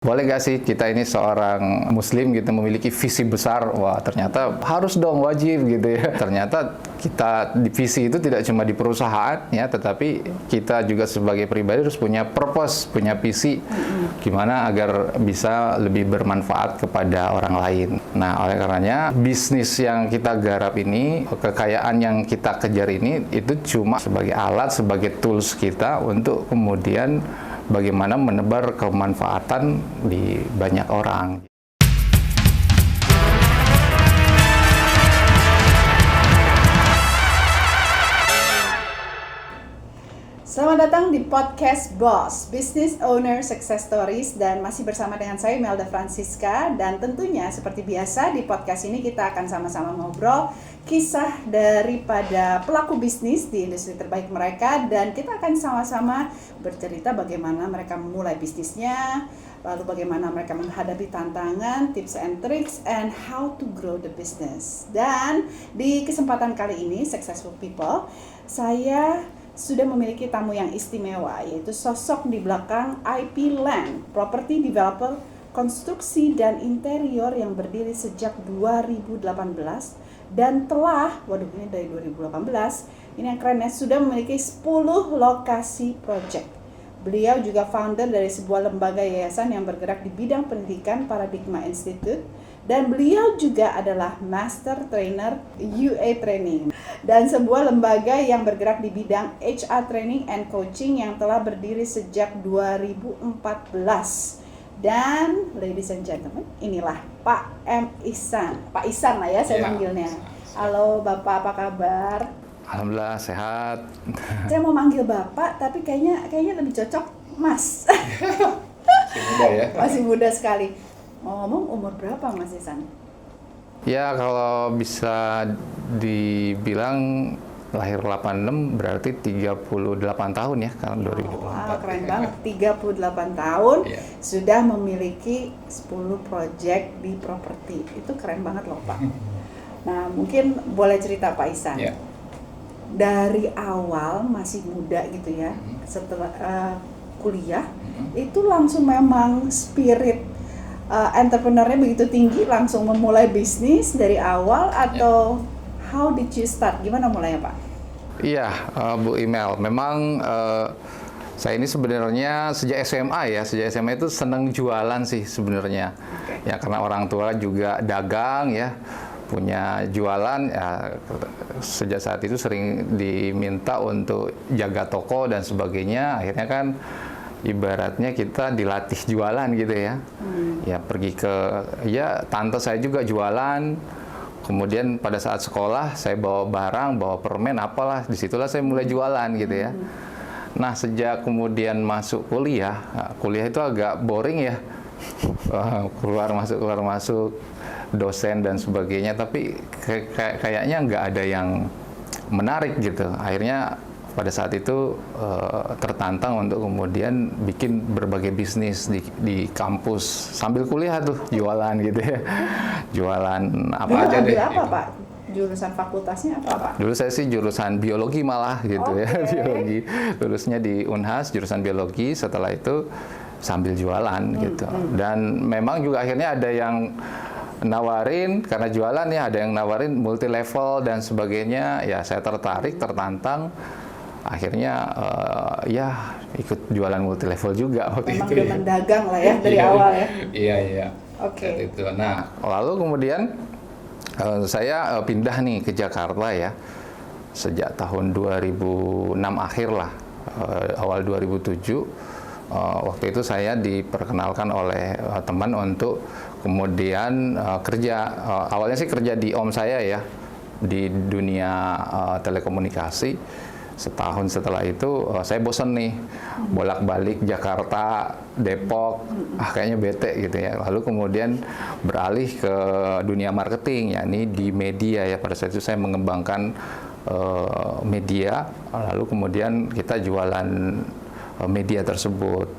Boleh gak sih kita ini seorang muslim gitu memiliki visi besar, wah ternyata harus dong wajib gitu ya. Ternyata kita di visi itu tidak cuma di perusahaan ya, tetapi kita juga sebagai pribadi harus punya purpose, punya visi gimana agar bisa lebih bermanfaat kepada orang lain. Nah, oleh karenanya bisnis yang kita garap ini, kekayaan yang kita kejar ini itu cuma sebagai alat, sebagai tools kita untuk kemudian bagaimana menebar kemanfaatan di banyak orang. Selamat datang di podcast Boss, Business Owner Success Stories, dan masih bersama dengan saya Melda Francisca. Dan tentunya seperti biasa di podcast ini kita akan sama-sama ngobrol kisah daripada pelaku bisnis di industri terbaik mereka, dan kita akan sama-sama bercerita bagaimana mereka memulai bisnisnya, lalu bagaimana mereka menghadapi tantangan, tips and tricks, and how to grow the business. Dan di kesempatan kali ini, Successful People, saya sudah memiliki tamu yang istimewa, yaitu sosok di belakang IP Land, property developer, konstruksi dan interior yang berdiri sejak 2018 dan telah, ini dari 2018, ini yang kerennya, sudah memiliki 10 lokasi project. Beliau juga founder dari sebuah lembaga yayasan yang bergerak di bidang pendidikan, Paradigma Institute, dan beliau juga adalah Master Trainer UA Training dan sebuah lembaga yang bergerak di bidang HR Training and Coaching yang telah berdiri sejak 2014. Dan ladies and gentlemen, inilah Pak M. Ihsan. Pak Ihsan lah ya saya manggilnya. Halo Bapak, apa kabar? Alhamdulillah sehat. Saya mau manggil Bapak, tapi kayaknya lebih cocok Mas. Masih muda ya? Masih muda sekali. Ngomong umur berapa Mas Ihsan? Ya kalau bisa dibilang lahir 86 berarti 38 tahun ya kalau 2024. Wow, keren banget. 38 tahun sudah memiliki 10 project di properti. Itu keren banget loh Pak. Nah, mungkin boleh cerita Pak Ihsan. Dari awal masih muda gitu ya, setelah kuliah, itu langsung memang spirit entrepreneurnya begitu tinggi, langsung memulai bisnis dari awal, atau how did you start? Gimana mulainya Pak? Iya, Bu Imel, memang saya ini sebenarnya sejak SMA itu senang jualan sih sebenarnya. Ya karena orang tua juga dagang ya, punya jualan ya, sejak saat itu sering diminta untuk jaga toko dan sebagainya. Akhirnya kan ibaratnya kita dilatih jualan gitu ya. Ya pergi ke tante saya juga jualan. Kemudian pada saat sekolah saya bawa barang, bawa permen apalah, disitulah saya mulai jualan gitu ya. Nah sejak kemudian masuk kuliah, kuliah itu agak boring ya. keluar masuk dosen dan sebagainya, tapi kayaknya nggak ada yang menarik gitu. Akhirnya pada saat itu tertantang untuk kemudian bikin berbagai bisnis di kampus sambil kuliah tuh, jualan gitu ya. Jualan apa aja deh. Apa Pak? Jurusan fakultasnya apa Pak? Dulu saya sih jurusan biologi malah gitu ya, biologi. Lulusnya di Unhas jurusan biologi, setelah itu sambil jualan gitu. Dan memang juga akhirnya ada yang nawarin, karena jualan ya, ada yang nawarin multi level dan sebagainya. Ya saya tertarik, tertantang. Akhirnya ikut jualan multi level juga waktu memang itu. Memang demen dagang lah ya dari awal ya. Iya. Oke. Itu. Nah, lalu kemudian saya pindah nih ke Jakarta ya. Sejak tahun 2006 akhir lah, awal 2007. Waktu itu saya diperkenalkan oleh teman untuk kemudian kerja. Awalnya sih kerja di om saya ya, di dunia telekomunikasi. Setahun setelah itu saya bosen nih, bolak-balik Jakarta, Depok, kayaknya bete gitu ya. Lalu kemudian beralih ke dunia marketing, yakni di media ya. Pada saat itu saya mengembangkan media, lalu kemudian kita jualan media tersebut.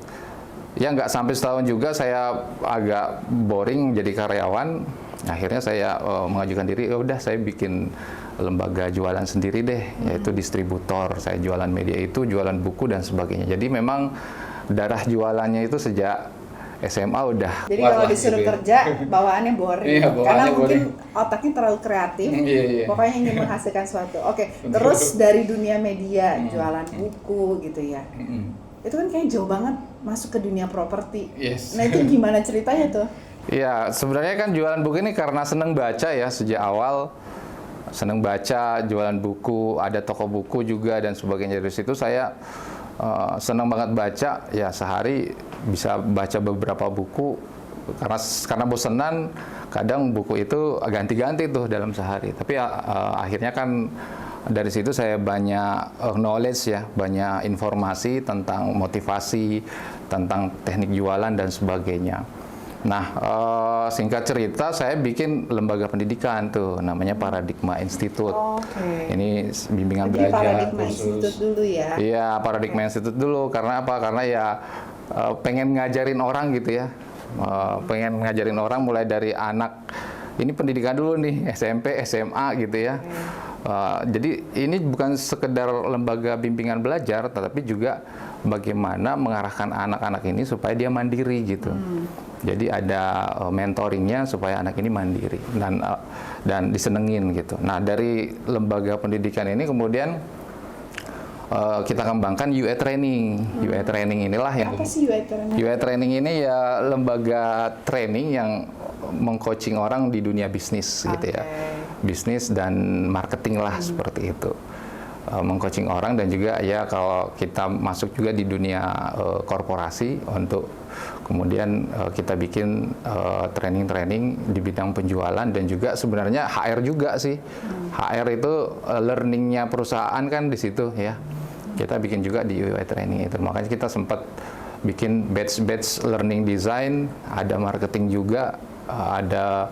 Ya nggak sampai setahun juga saya agak boring jadi karyawan. Akhirnya saya mengajukan diri, udah saya bikin lembaga jualan sendiri deh, yaitu distributor. Saya jualan media itu, jualan buku dan sebagainya. Jadi memang darah jualannya itu sejak SMA udah Jadi kuat kalau lah disuruh gitu ya. kerja, bawaannya boring. Iya, bawaannya Karena mungkin boring. otaknya terlalu kreatif. Iya, iya. Pokoknya ingin menghasilkan sesuatu. Oke, terus dari dunia media, jualan buku gitu ya. Itu kan kayak jauh banget masuk ke dunia properti. Yes. Nah itu gimana ceritanya tuh? Iya, sebenarnya kan jualan buku ini karena seneng baca ya sejak awal. Seneng baca, jualan buku, ada toko buku juga dan sebagainya. Dari situ saya seneng banget baca, ya sehari bisa baca beberapa buku. Karena bosenan, kadang buku itu ganti-ganti tuh dalam sehari. Tapi akhirnya kan dari situ saya banyak knowledge ya, banyak informasi tentang motivasi, tentang teknik jualan dan sebagainya. Nah, singkat cerita saya bikin lembaga pendidikan tuh, namanya Paradigma Institute. Oke. Ini bimbingan Jadi belajar Paradigma khusus. Institute dulu ya. Iya, Paradigma Institute dulu. Karena apa? Karena ya pengen ngajarin orang gitu ya. Pengen ngajarin orang mulai dari anak. Ini pendidikan dulu nih, SMP, SMA gitu ya. Jadi ini bukan sekedar lembaga bimbingan belajar, tetapi juga bagaimana mengarahkan anak-anak ini supaya dia mandiri gitu. Jadi ada mentoringnya supaya anak ini mandiri dan disenengin gitu. Nah dari lembaga pendidikan ini kemudian kita kembangkan UA Training. UA Training inilah yang Apa sih UA Training? UA Training ini ya lembaga training yang mengcoaching orang di dunia bisnis gitu ya. Bisnis dan marketing lah seperti itu. Mengcoaching orang dan juga ya kalau kita masuk juga di dunia korporasi untuk kemudian kita bikin training-training di bidang penjualan dan juga sebenarnya HR juga sih. HR itu learningnya perusahaan kan di situ ya. Kita bikin juga di UI Training itu. Makanya kita sempat bikin batch learning design, ada marketing juga, ada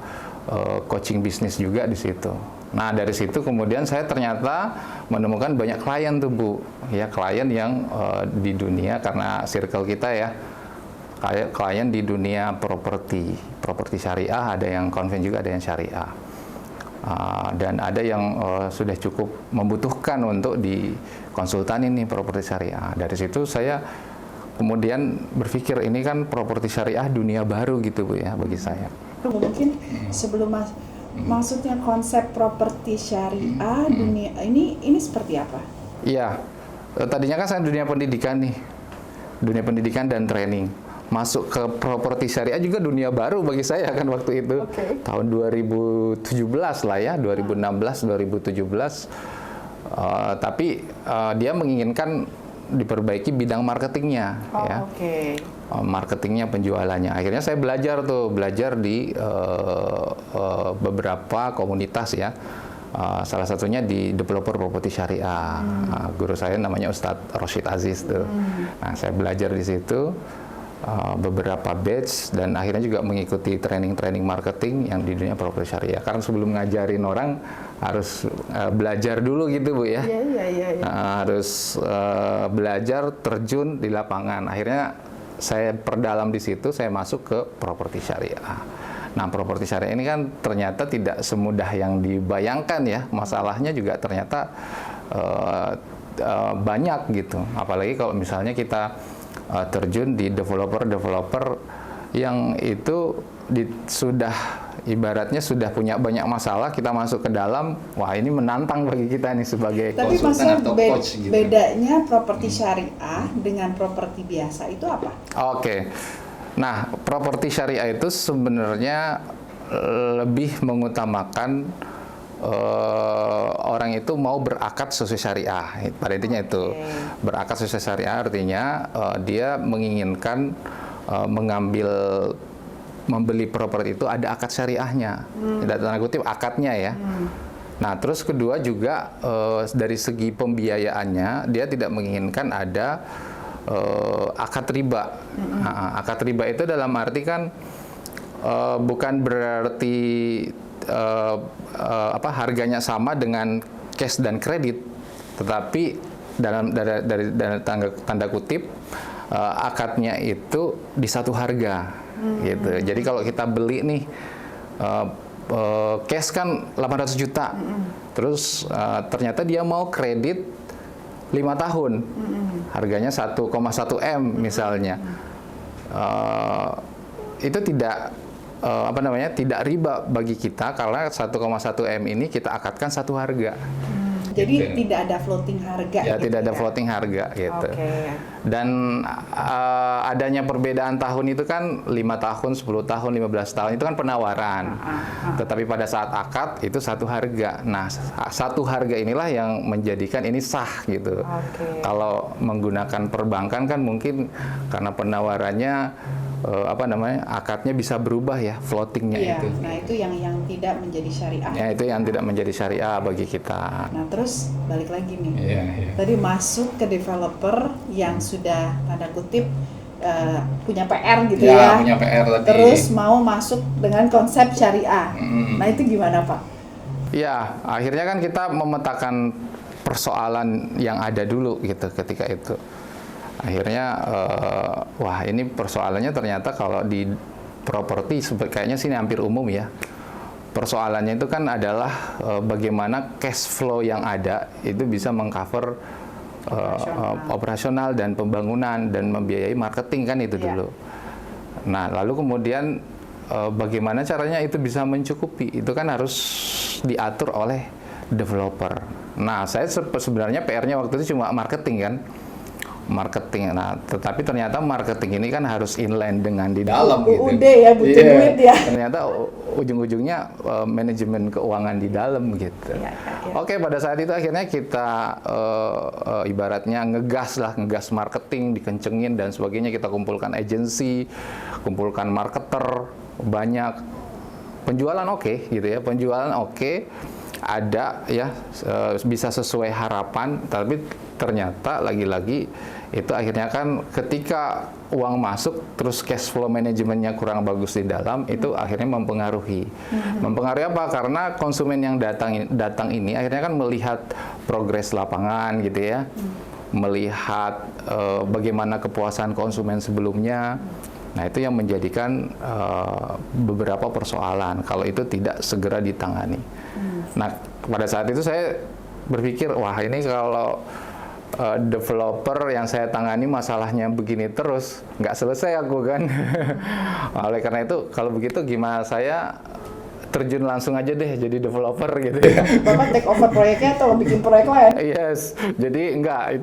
coaching bisnis juga di situ. Nah dari situ kemudian saya ternyata menemukan banyak klien tuh Bu, ya klien yang di dunia karena circle kita ya, klien di dunia properti syariah, ada yang konven juga, ada yang syariah, dan ada yang sudah cukup membutuhkan untuk dikonsultani nih properti syariah. Dari situ saya kemudian berpikir ini kan properti syariah dunia baru gitu Bu ya bagi saya. Mungkin sebelum maksudnya konsep properti syariah dunia ini seperti apa? Iya, tadinya kan saya dunia pendidikan nih, dunia pendidikan dan training. Masuk ke properti syariah juga dunia baru bagi saya kan waktu itu. Tahun 2017 lah ya, 2016, 2017. Tapi dia menginginkan diperbaiki bidang marketingnya, ya. Marketingnya, penjualannya. Akhirnya saya belajar di beberapa komunitas ya. Salah satunya di developer properti syariah. Guru saya namanya Ustadz Roshid Aziz tuh. Nah, saya belajar di situ beberapa batch dan akhirnya juga mengikuti training marketing yang di dunia properti syariah. Karena sebelum ngajarin orang harus belajar dulu gitu Bu ya. Iya. Harus belajar terjun di lapangan. Akhirnya saya perdalam di situ, saya masuk ke properti syariah. Nah, properti syariah ini kan ternyata tidak semudah yang dibayangkan ya. Masalahnya juga ternyata banyak gitu. Apalagi kalau misalnya kita terjun di developer yang itu sudah ibaratnya sudah punya banyak masalah, kita masuk ke dalam, wah ini menantang bagi kita nih sebagai konsultan atau coach gitu. Bedanya properti syariah dengan properti biasa itu apa? Oke. Nah, properti syariah itu sebenarnya lebih mengutamakan orang itu mau berakad sesuai syariah. Pada intinya itu. Berakad sesuai syariah artinya dia menginginkan membeli properti itu ada akad syariahnya. Tanda kutip akadnya ya. Nah, terus kedua juga dari segi pembiayaannya dia tidak menginginkan ada akad riba. Akad riba itu dalam arti kan bukan berarti harganya sama dengan cash dan kredit, tetapi dari tanda kutip akadnya itu di satu harga gitu. Jadi kalau kita beli nih cash kan 800 juta, terus ternyata dia mau kredit 5 tahun, harganya 1,1 M misalnya. itu tidak tidak riba bagi kita karena 1,1 M ini kita akadkan satu harga. Jadi Gitu. tidak ada floating harga. Ya, gitu tidak ada ya? floating harga gitu. Oke. Dan adanya perbedaan tahun itu kan 5 tahun, 10 tahun, 15 tahun itu kan penawaran. Tetapi pada saat akad itu satu harga. Nah, satu harga inilah yang menjadikan ini sah gitu. Oke. Kalau menggunakan perbankan kan mungkin karena penawarannya akadnya bisa berubah ya, floatingnya Iya, itu. nah itu yang tidak menjadi syariah. Ya, itu yang tidak menjadi syariah bagi kita. Nah terus balik lagi nih, Iya. tadi masuk ke developer yang sudah tanda kutip punya PR gitu ya, punya PR tadi. terus mau masuk dengan konsep syariah. Nah itu gimana Pak? Ya, akhirnya kan kita memetakan persoalan yang ada dulu gitu ketika itu. Akhirnya, wah ini persoalannya ternyata kalau di properti kayaknya sini hampir umum ya. Persoalannya itu kan adalah bagaimana cash flow yang ada itu bisa mengcover operasional dan pembangunan dan membiayai marketing kan itu dulu. Nah, lalu kemudian bagaimana caranya itu bisa mencukupi? Itu kan harus diatur oleh developer. Nah, saya sebenarnya PR-nya waktu itu cuma marketing kan. Marketing. Nah, tetapi ternyata marketing ini kan harus inline dengan di dalam UUD gitu. ya, butuh duit ya. Ternyata ujung-ujungnya manajemen keuangan di dalam gitu. Ya. Oke, pada saat itu akhirnya kita ibaratnya ngegas marketing, dikencengin dan sebagainya. Kita kumpulkan agensi, kumpulkan marketer, banyak penjualan gitu ya. Penjualan ada ya, bisa sesuai harapan, tapi ternyata lagi-lagi itu akhirnya kan ketika uang masuk terus cash flow manajemennya kurang bagus di dalam, itu akhirnya mempengaruhi. Mempengaruhi apa? Karena konsumen yang datang ini akhirnya kan melihat progres lapangan gitu ya. Melihat bagaimana kepuasan konsumen sebelumnya. Nah, itu yang menjadikan beberapa persoalan kalau itu tidak segera ditangani. Nah, pada saat itu saya berpikir, wah ini kalau developer yang saya tangani masalahnya begini terus, nggak selesai aku kan. Oleh karena itu, kalau begitu gimana saya terjun langsung aja deh jadi developer gitu ya. Bapak take over proyeknya atau bikin proyek lain? Yes, jadi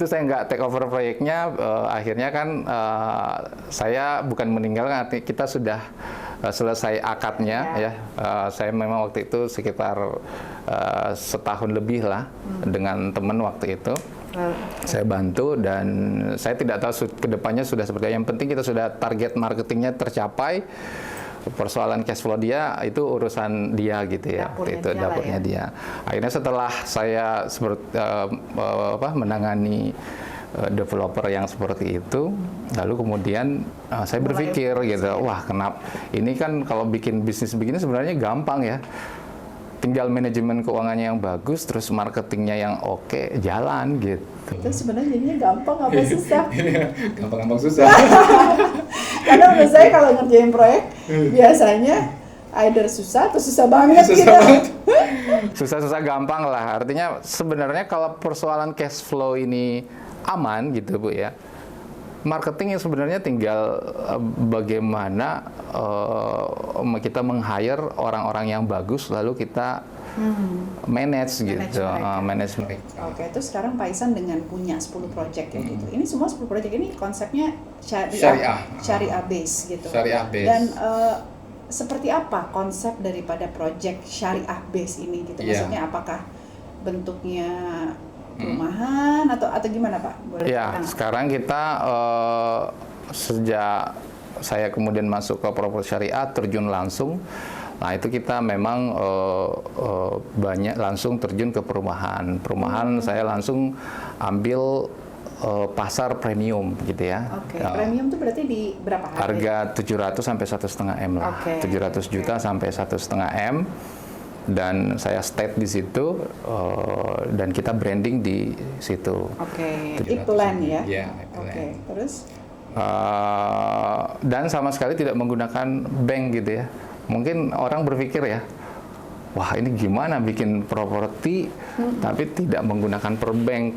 saya nggak take over proyeknya. Akhirnya kan saya bukan meninggalkan, kita sudah selesai akadnya ya. Saya memang waktu itu sekitar setahun lebih lah dengan teman waktu itu. Saya bantu dan saya tidak tahu kedepannya sudah seperti apa. Yang penting kita sudah target marketingnya tercapai. Persoalan cash flow dia itu urusan dia gitu ya. Dapurnya itu dia dapurnya dia. Akhirnya setelah saya menangani developer yang seperti itu, lalu kemudian saya berpikir gitu, wah kenapa ini kan kalau bikin bisnis begini sebenarnya gampang ya. Tinggal manajemen keuangannya yang bagus, terus marketingnya yang oke, jalan gitu. Itu sebenarnya jadinya gampang apa susah? Gampang-gampang susah. Karena menurut saya kalau ngerjain proyek biasanya either susah atau susah banget gitu. Susah-susah gampang lah. Artinya sebenarnya kalau persoalan cash flow ini aman gitu Bu ya. Marketing yang sebenarnya tinggal bagaimana kita meng-hire orang-orang yang bagus lalu kita manage gitu, manage mereka. Oke, itu sekarang Pak Ihsan dengan punya 10 project ya gitu. Ini semua 10 project ini konsepnya syariah base gitu. Syariah base. Dan seperti apa konsep daripada project syariah base ini gitu? Maksudnya apakah bentuknya perumahan atau gimana Pak? Boleh ya, sekarang kita sejak saya kemudian masuk ke properti syariah terjun langsung. Nah, itu kita memang banyak langsung terjun ke perumahan. Perumahan saya langsung ambil pasar premium gitu ya. Oke, premium itu berarti di berapa harga? Harga 700 sampai 1,5 M lah. 700 juta sampai 1,5 M. Dan saya stay di situ dan kita branding di situ. Oke, iklan ya? Iya, Oke, terus? Dan sama sekali tidak menggunakan bank gitu ya. Mungkin orang berpikir ya, wah ini gimana bikin properti tapi tidak menggunakan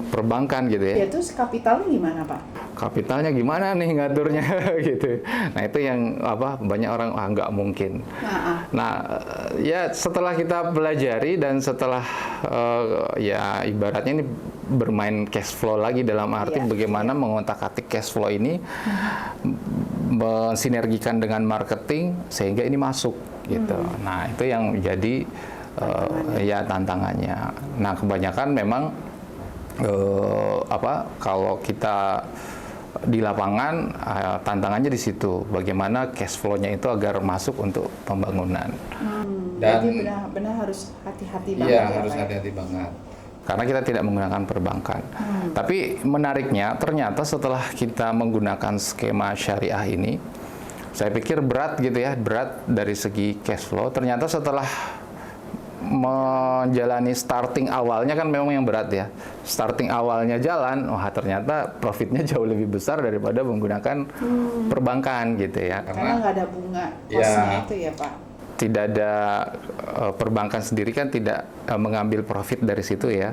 perbankan gitu ya. Ya terus kapitalnya gimana Pak? Kapitalnya gimana nih ngaturnya gitu. Nah itu yang banyak orang nggak mungkin. Nah ya setelah kita pelajari dan setelah ya ibaratnya ini bermain cash flow lagi dalam arti bagaimana mengotak-atik cash flow ini mensinergikan dengan marketing sehingga ini masuk gitu. Nah itu yang menjadi ya tantangannya. Nah kebanyakan memang kalau kita di lapangan tantangannya di situ, bagaimana cash flow-nya itu agar masuk untuk pembangunan. Dan jadi benar-benar harus hati-hati banget. Iya, harus hati-hati banget. Karena kita tidak menggunakan perbankan. Tapi menariknya, ternyata setelah kita menggunakan skema syariah ini, saya pikir berat gitu ya, berat dari segi cash flow. Ternyata setelah menjalani starting awalnya kan memang yang berat ya. Starting awalnya jalan, wah ternyata profitnya jauh lebih besar daripada menggunakan perbankan gitu ya. Karena nggak ada bunga kosnya itu ya Pak. Tidak ada perbankan sendiri kan tidak mengambil profit dari situ ya.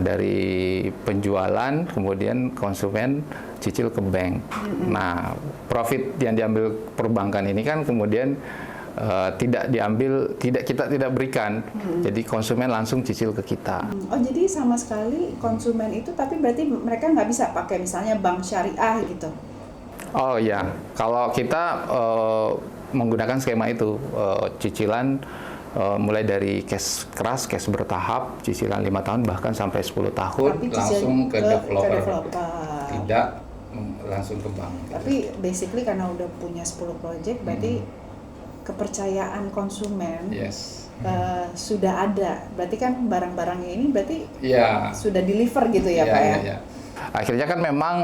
Dari penjualan kemudian konsumen cicil ke bank. Nah, profit yang diambil perbankan ini kan kemudian kita tidak berikan. Jadi konsumen langsung cicil ke kita. Oh, jadi sama sekali konsumen itu tapi berarti mereka nggak bisa pakai misalnya bank syariah gitu. Oh ya, kalau kita menggunakan skema itu cicilan mulai dari cash keras, cash bertahap, cicilan 5 tahun bahkan sampai 10 tahun langsung ke developer. Tidak langsung ke bank. Tapi basically karena udah punya 10 project berarti kepercayaan konsumen sudah ada. Berarti kan barang-barangnya ini berarti sudah deliver gitu ya Pak ya. Akhirnya kan memang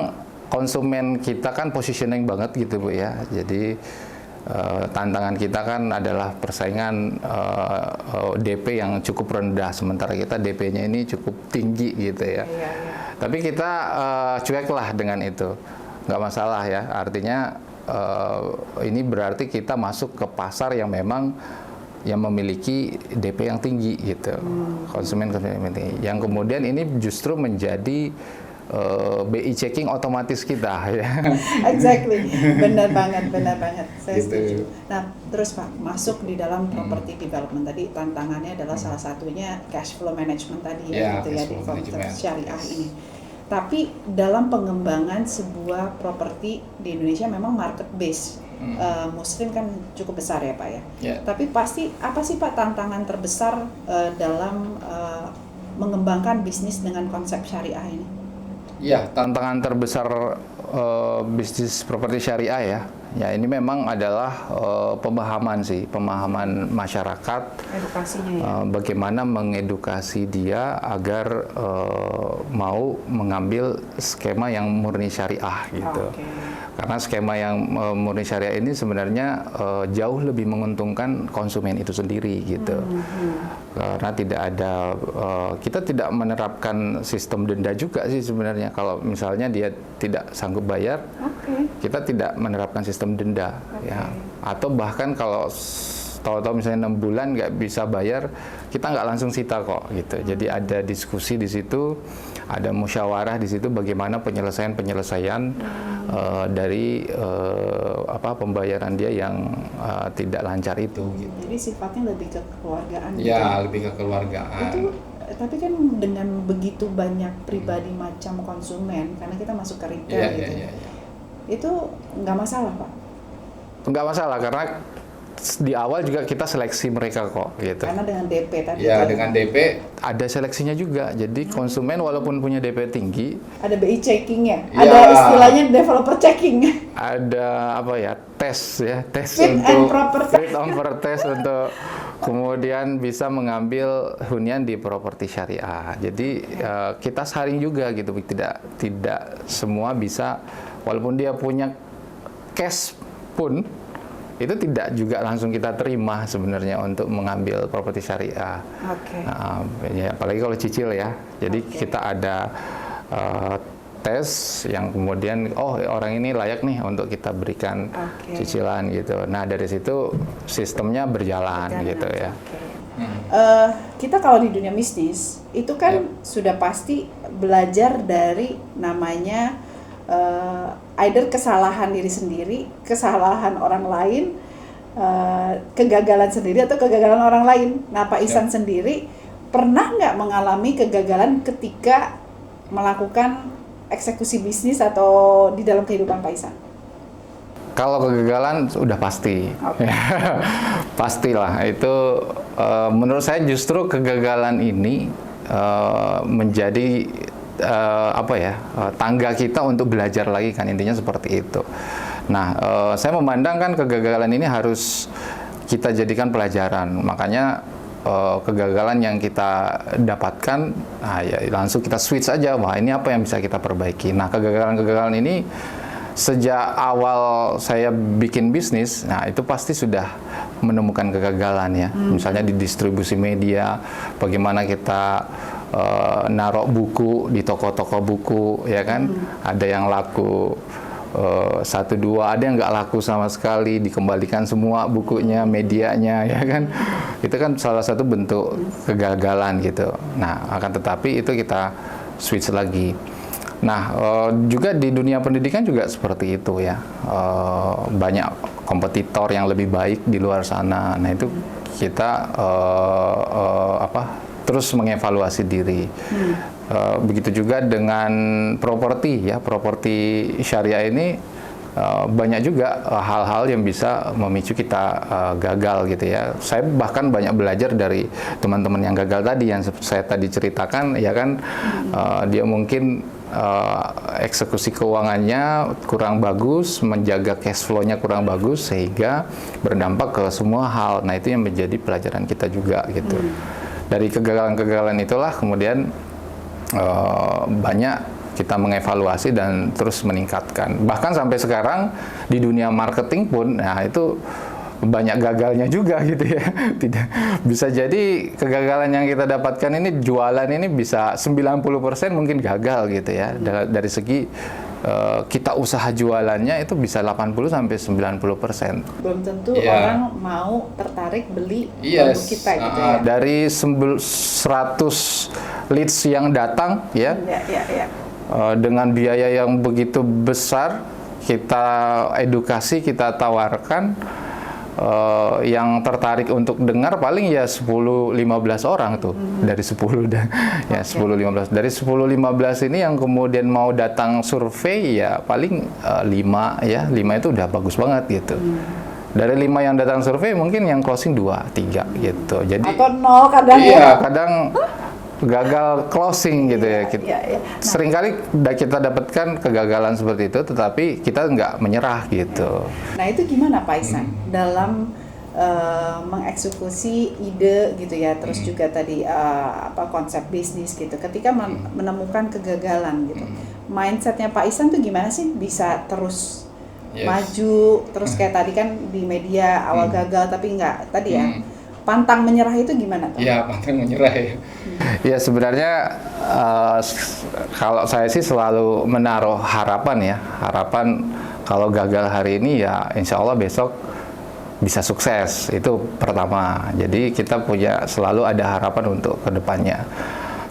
konsumen kita kan positioning banget gitu Bu ya. Jadi tantangan kita kan adalah persaingan DP yang cukup rendah, sementara kita DP-nya ini cukup tinggi gitu ya. Tapi kita cuek lah dengan itu, nggak masalah ya. Artinya ini berarti kita masuk ke pasar yang memang yang memiliki DP yang tinggi gitu, konsumen yang tinggi. Yang kemudian ini justru menjadi BI checking otomatis kita ya. Exactly, benar banget. Saya setuju. Nah, terus Pak, masuk di dalam property development tadi tantangannya adalah salah satunya cash flow management tadi ya, gitu ya di property syariah ini. Tapi dalam pengembangan sebuah properti di Indonesia memang market base. Muslim kan cukup besar ya Pak ya. Tapi pasti apa sih Pak tantangan terbesar dalam mengembangkan bisnis dengan konsep syariah ini? Ya, tantangan terbesar bisnis properti syariah ya. Ya ini memang adalah pemahaman masyarakat. Edukasinya ya. Bagaimana mengedukasi dia agar mau mengambil skema yang murni syariah gitu. Karena skema yang murni syariah ini sebenarnya jauh lebih menguntungkan konsumen itu sendiri gitu. Karena tidak ada, kita tidak menerapkan sistem denda juga sih sebenarnya. Kalau misalnya dia tidak sanggup bayar, kita tidak menerapkan sistem denda. Ya. Atau bahkan kalau tahu-tahu misalnya 6 bulan nggak bisa bayar, kita nggak langsung sita kok gitu. Jadi ada diskusi di situ, ada musyawarah di situ bagaimana penyelesaian dari pembayaran dia yang tidak lancar itu. Gitu. Jadi sifatnya lebih ke kekeluargaan. Ya, gitu. Lebih ke keluargaan. Itu, tapi kan dengan begitu banyak pribadi macam konsumen, karena kita masuk ke retail itu nggak masalah Pak? Nggak masalah karena di awal juga kita seleksi mereka kok gitu. Karena dengan DP tadi. Ya, dengan DP ada seleksinya juga. Jadi konsumen walaupun punya DP tinggi, ada BI checking-nya. Ya. Ada istilahnya developer checking. Ada tes fit untuk fit and proper test untuk kemudian bisa mengambil hunian di properti syariah. Jadi kita saring juga gitu. Tidak semua bisa, walaupun dia punya cash pun itu tidak juga langsung kita terima sebenarnya untuk mengambil properti syariah. Ya, apalagi kalau cicil ya. Jadi kita ada tes yang kemudian orang ini layak nih untuk kita berikan cicilan gitu. Nah dari situ sistemnya berjalan gitu ya. Kita kalau di dunia bisnis itu kan sudah pasti belajar dari namanya either kesalahan diri sendiri, kesalahan orang lain, kegagalan sendiri atau kegagalan orang lain. Nah, Pak Ihsan sendiri pernah nggak mengalami kegagalan ketika melakukan eksekusi bisnis atau di dalam kehidupan Pak Ihsan? Kalau kegagalan udah pasti, pastilah itu. Menurut saya justru kegagalan ini menjadi tangga kita untuk belajar lagi, kan intinya seperti itu. Nah, saya memandangkan kegagalan ini harus kita jadikan pelajaran. Makanya kegagalan yang kita dapatkan, ya langsung kita switch aja. Wah, ini apa yang bisa kita perbaiki. Nah, kegagalan-kegagalan ini sejak awal saya bikin bisnis, nah itu pasti sudah menemukan kegagalan ya. Misalnya di distribusi media, bagaimana kita naruh buku di toko-toko buku, ya kan? Ada yang laku 1-2, ada yang nggak laku sama sekali, dikembalikan semua bukunya, medianya, ya kan? Itu kan salah satu bentuk kegagalan gitu. Nah, akan tetapi itu kita switch lagi. Nah, juga di dunia pendidikan juga seperti itu ya. Banyak kompetitor yang lebih baik di luar sana. Nah, itu kita terus mengevaluasi diri. Begitu juga dengan properti ya. Properti syariah ini banyak juga hal-hal yang bisa memicu kita gagal gitu ya. Saya bahkan banyak belajar dari teman-teman yang gagal tadi, yang saya tadi ceritakan ya kan. Dia mungkin eksekusi keuangannya kurang bagus, menjaga cash flow-nya kurang bagus, sehingga berdampak ke semua hal. Nah, itu yang menjadi pelajaran kita juga gitu. Dari kegagalan-kegagalan itulah kemudian banyak kita mengevaluasi dan terus meningkatkan. Bahkan sampai sekarang di dunia marketing pun, nah itu banyak gagalnya juga gitu ya. Tidak bisa jadi kegagalan yang kita dapatkan ini, jualan ini bisa 90% mungkin gagal gitu ya. Dari segi kita usaha jualannya itu bisa 80-90%. Belum tentu orang mau tertarik beli produk kita gitu ya. Dari 100 leads yang datang ya. Dengan biaya yang begitu besar, kita edukasi, kita tawarkan, yang tertarik untuk dengar paling ya 10-15 orang tuh. Dari 10 ya 10-15. Dari 10-15 ini yang kemudian mau datang survei ya paling 5 ya. 5 itu udah bagus banget gitu. Dari 5 yang datang survei mungkin yang closing 2-3 gitu. Jadi atau 0 kadang kadang gagal closing gitu ya. Nah, seringkali kita dapatkan kegagalan seperti itu, tetapi kita nggak menyerah gitu. Nah, itu gimana Pak Ihsan dalam mengeksekusi ide gitu ya, terus juga tadi konsep bisnis gitu, ketika menemukan kegagalan gitu, mindsetnya Pak Ihsan tuh gimana sih bisa terus maju, terus kayak tadi kan di media awal gagal tapi nggak tadi ya, pantang menyerah itu gimana tuh? Ya, pantang menyerah ya. Ya sebenarnya kalau saya sih selalu menaruh harapan ya. Harapan kalau gagal hari ini ya insya Allah besok bisa sukses. Itu pertama. Jadi kita selalu ada harapan untuk kedepannya.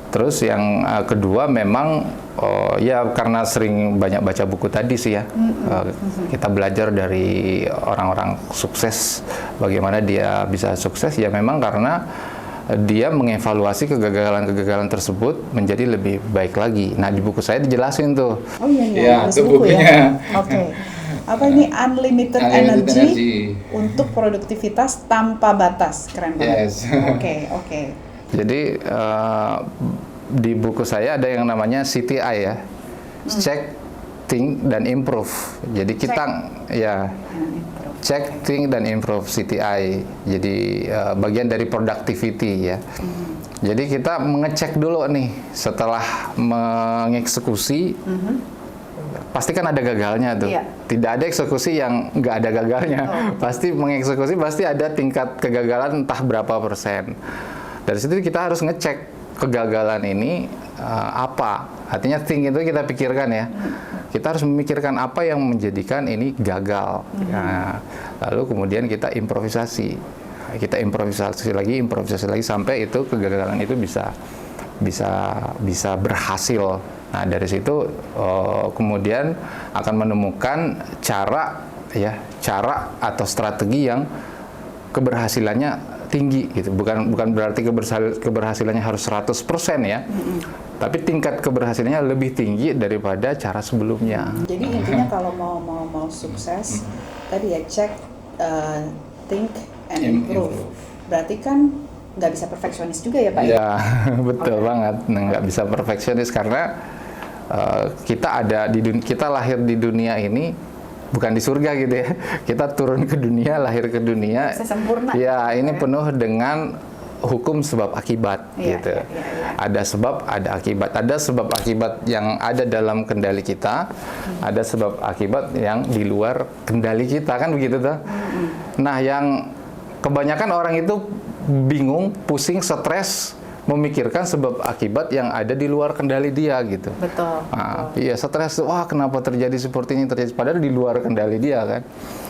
Terus yang kedua memang ya karena sering banyak baca buku tadi sih ya. Kita belajar dari orang-orang sukses, bagaimana dia bisa sukses ya memang karena dia mengevaluasi kegagalan-kegagalan tersebut menjadi lebih baik lagi. Nah, di buku saya dijelasin tuh. Oh iya, itu bukunya. Ya? Oke. Apa ini Unlimited Energy untuk produktivitas tanpa batas. Keren banget. Oke. Jadi di buku saya ada yang namanya CTI ya. Check, Think, dan Improve. Jadi kita check, think, dan improve, CTI. Jadi bagian dari productivity ya. Jadi kita mengecek dulu nih setelah mengeksekusi. Pasti kan ada gagalnya tuh. Tidak ada eksekusi yang nggak ada gagalnya. Pasti mengeksekusi pasti ada tingkat kegagalan entah berapa persen. Dari situ kita harus ngecek kegagalan ini apa. Artinya think itu kita pikirkan ya. Kita harus memikirkan apa yang menjadikan ini gagal. Nah, lalu kemudian kita improvisasi. kita improvisasi lagi sampai itu kegagalan itu bisa berhasil. Nah, dari situ kemudian akan menemukan cara atau strategi yang keberhasilannya tinggi gitu. Bukan berarti keberhasilannya harus 100% ya. Tapi tingkat keberhasilannya lebih tinggi daripada cara sebelumnya. Jadi intinya kalau mau sukses tadi ya check, think and improve. Berarti kan nggak bisa perfeksionis juga ya Pak? Ya, betul banget. Nggak bisa perfeksionis karena kita lahir di dunia ini bukan di surga gitu ya. Kita turun ke dunia, lahir ke dunia. Bisa sempurna. Ya, ini penuh dengan hukum sebab akibat gitu. Ada sebab, ada akibat. Ada sebab akibat yang ada dalam kendali kita, ada sebab akibat yang di luar kendali kita, kan begitu tuh. Nah, yang kebanyakan orang itu bingung, pusing, stres memikirkan sebab akibat yang ada di luar kendali dia gitu. Betul. Nah, iya, stres, wah kenapa terjadi seperti ini, padahal di luar kendali dia kan.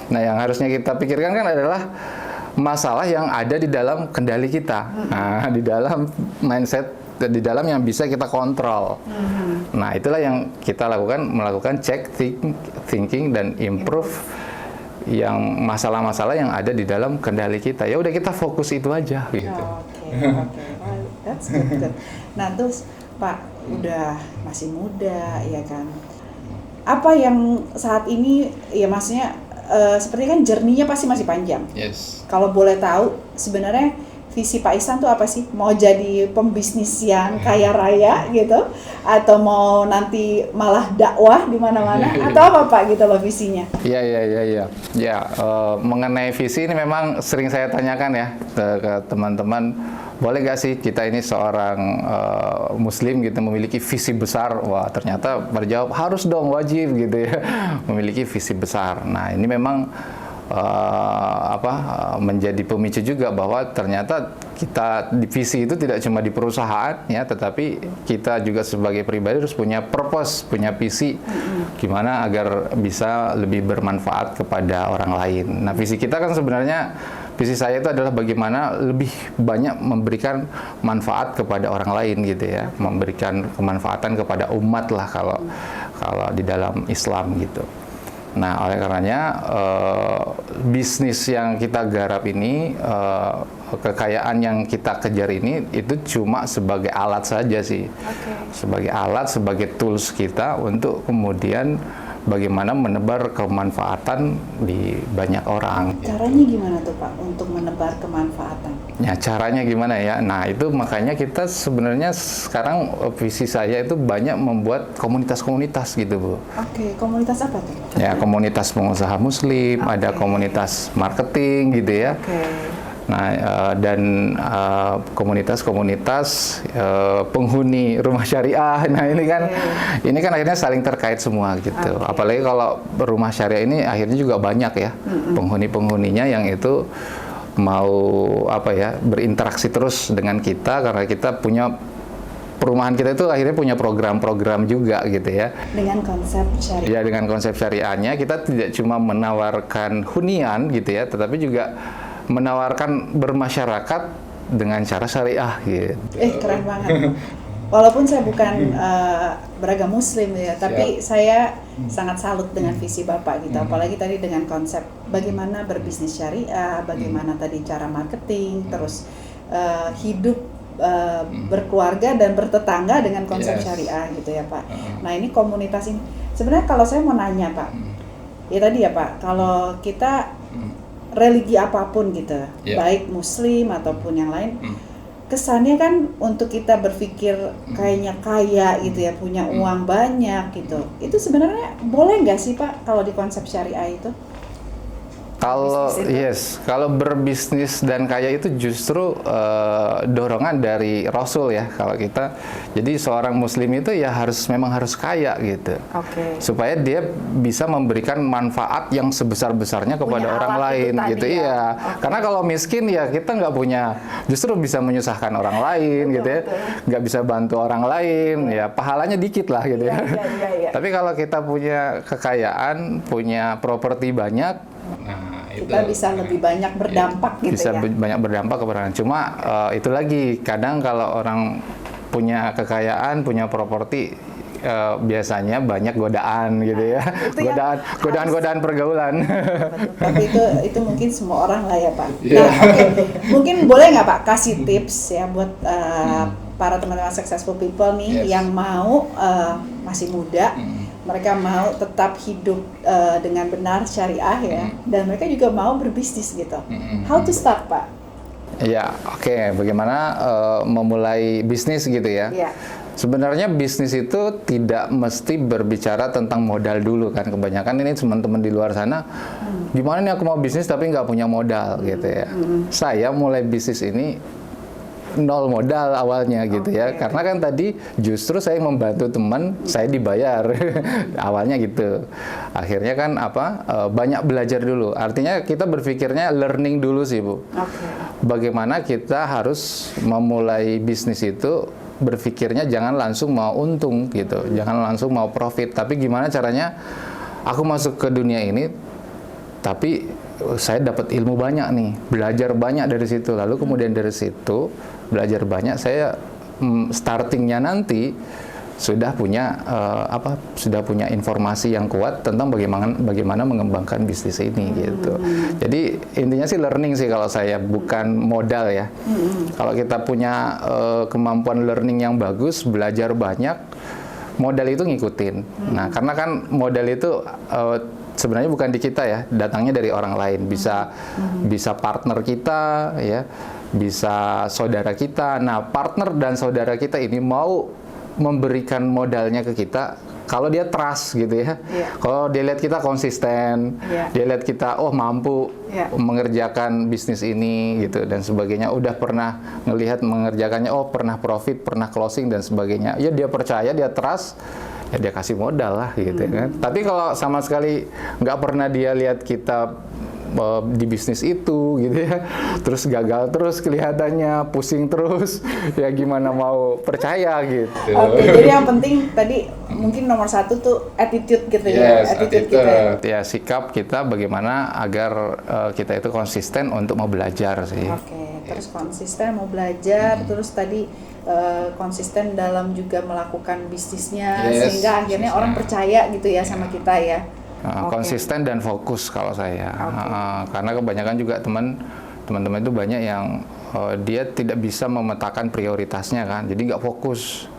Nah, yang harusnya kita pikirkan kan adalah masalah yang ada di dalam kendali kita. Nah, di dalam mindset, di dalam yang bisa kita kontrol. Nah, itulah yang kita melakukan check, thinking dan improve yang masalah-masalah yang ada di dalam kendali kita. Ya udah, kita fokus itu aja gitu. Oke. That's good. Nah, terus Pak udah masih muda ya kan. Apa yang saat ini ya maksudnya seperti kan journey-nya pasti masih panjang. Yes. Kalau boleh tahu sebenarnya visi Pak Ihsan tuh apa sih? Mau jadi pembisnis yang kaya raya gitu, atau mau nanti malah dakwah di mana-mana, atau apa Pak gitu loh visinya? Iya. Ya, mengenai visi ini memang sering saya tanyakan ya ke teman-teman. Boleh gak sih kita ini seorang Muslim gitu memiliki visi besar? Wah, ternyata berjawab harus dong, wajib gitu ya, memiliki visi besar. Nah, ini memang menjadi pemicu juga bahwa ternyata kita di visi itu tidak cuma di perusahaan ya, tetapi kita juga sebagai pribadi harus punya purpose, punya visi gimana agar bisa lebih bermanfaat kepada orang lain. Nah, visi kita kan sebenarnya, visi saya itu adalah bagaimana lebih banyak memberikan manfaat kepada orang lain gitu ya, memberikan kemanfaatan kepada umat lah kalau di dalam Islam gitu. Nah, oleh karenanya bisnis yang kita garap ini, kekayaan yang kita kejar ini itu cuma sebagai alat saja sih. Sebagai alat, sebagai tools kita untuk kemudian bagaimana menebar kemanfaatan di banyak orang. Caranya gimana tuh Pak untuk menebar kemanfaatan? Ya, caranya gimana ya? Nah, itu makanya kita sebenarnya sekarang visi saya itu banyak membuat komunitas-komunitas gitu, Bu. Oke, komunitas apa tuh? Ya, komunitas pengusaha Muslim, ada komunitas marketing gitu ya. Nah, dan komunitas-komunitas penghuni rumah syariah. Nah, ini kan akhirnya saling terkait semua gitu. Apalagi kalau rumah syariah ini akhirnya juga banyak ya penghuni-penghuninya yang itu mau berinteraksi terus dengan kita, karena kita punya perumahan kita itu akhirnya punya program-program juga gitu ya. Dengan konsep syariah. Ya, dengan konsep syariahnya kita tidak cuma menawarkan hunian gitu ya, tetapi juga menawarkan bermasyarakat dengan cara syariah gitu. Keren banget. Walaupun saya bukan beragam Muslim ya, tapi saya sangat salut dengan visi Bapak gitu. Apalagi tadi dengan konsep bagaimana berbisnis syariah, bagaimana tadi cara marketing, terus hidup berkeluarga dan bertetangga dengan konsep syariah gitu ya Pak. Nah, ini komunitas ini sebenarnya kalau saya mau nanya Pak, ya tadi ya Pak, kalau kita religi apapun gitu, baik Muslim ataupun yang lain, kesannya kan untuk kita berpikir kayaknya kaya gitu ya, punya uang banyak gitu. Itu sebenarnya boleh nggak sih Pak kalau di konsep syariah itu? Kalau berbisnis dan kaya itu justru dorongan dari Rasul ya. Kalau kita, jadi seorang Muslim itu ya memang harus kaya gitu, supaya dia bisa memberikan manfaat yang sebesar-besarnya kepada orang lain gitu. Iya, karena kalau miskin ya kita nggak punya, justru bisa menyusahkan orang lain gitu ya, nggak bisa bantu orang lain ya, pahalanya dikit lah gitu ya. Tapi kalau kita punya kekayaan, punya properti banyak, nah kita bisa lebih banyak berdampak gitu bisa ya. banyak berdampak ke orang. Cuma itu lagi, kadang kalau orang punya kekayaan, punya properti, biasanya banyak godaan gitu ya. Itu ya Godaan pergaulan. Betul. Tapi itu mungkin semua orang lah ya Pak. Nah, oke. Mungkin boleh nggak Pak kasih tips ya buat para teman-teman successful people nih yang mau masih muda, mereka mau tetap hidup dengan benar syariah ya, dan mereka juga mau berbisnis gitu. How to start Pak? Ya, oke. Bagaimana memulai bisnis gitu ya? Iya. Sebenarnya bisnis itu tidak mesti berbicara tentang modal dulu kan. Kebanyakan ini teman-teman di luar sana, gimana nih aku mau bisnis tapi nggak punya modal gitu ya. Saya mulai bisnis ini nol modal awalnya gitu ya. Karena kan tadi justru saya membantu teman, saya dibayar. Awalnya gitu. Akhirnya kan banyak belajar dulu. Artinya kita berpikirnya learning dulu sih Bu. Bagaimana kita harus memulai bisnis itu, berpikirnya jangan langsung mau untung gitu, jangan langsung mau profit, tapi gimana caranya aku masuk ke dunia ini tapi saya dapat ilmu banyak nih, belajar banyak dari situ, lalu kemudian dari situ belajar banyak, saya startingnya nanti sudah punya informasi yang kuat tentang bagaimana mengembangkan bisnis ini gitu. Jadi intinya sih learning sih kalau saya, bukan modal ya. Kalau kita punya kemampuan learning yang bagus, belajar banyak, modal itu ngikutin. Nah, karena kan modal itu sebenarnya bukan di kita ya, datangnya dari orang lain. Bisa partner kita ya, bisa saudara kita. Nah, partner dan saudara kita ini mau memberikan modalnya ke kita kalau dia trust gitu ya. Kalau dia lihat kita konsisten, dia lihat kita mampu mengerjakan bisnis ini gitu dan sebagainya, udah pernah ngelihat mengerjakannya, pernah profit, pernah closing dan sebagainya. Ya dia percaya, dia trust, ya dia kasih modal lah gitu kan. Tapi kalau sama sekali nggak pernah dia lihat kita di bisnis itu gitu ya, terus gagal terus kelihatannya, pusing terus, ya gimana mau percaya gitu. Jadi yang penting tadi mungkin nomor satu tuh attitude gitu ya, attitude kita. Ya sikap kita bagaimana agar kita itu konsisten untuk mau belajar sih. Terus konsisten mau belajar, terus tadi konsisten dalam juga melakukan bisnisnya, sehingga akhirnya orang percaya gitu ya sama kita ya. Konsisten dan fokus kalau saya, karena kebanyakan juga teman-teman itu banyak yang dia tidak bisa memetakan prioritasnya kan, jadi nggak fokus.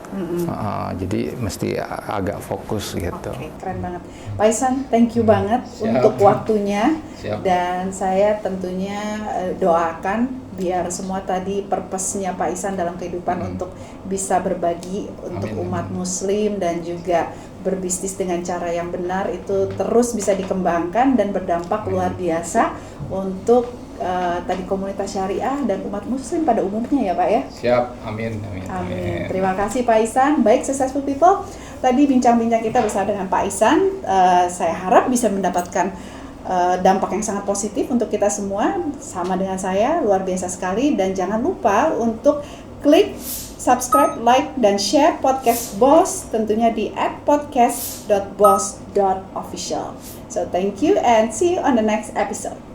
Jadi mesti agak fokus gitu. Keren banget, Pak Ihsan, thank you banget untuk waktunya. Dan saya tentunya doakan biar semua tadi purpose-nya Pak Ihsan dalam kehidupan untuk bisa berbagi untuk umat Muslim dan juga berbisnis dengan cara yang benar itu terus bisa dikembangkan dan berdampak luar biasa untuk tadi komunitas syariah dan umat Muslim pada umumnya ya Pak ya. Siap, amin. Terima kasih Pak Ihsan. Baik, successful people, tadi bincang-bincang kita bersama dengan Pak Ihsan, saya harap bisa mendapatkan dampak yang sangat positif untuk kita semua, sama dengan saya, luar biasa sekali. Dan jangan lupa untuk klik subscribe, like, dan share podcast Boss tentunya di @podcast.boss.official. So thank you and see you on the next episode.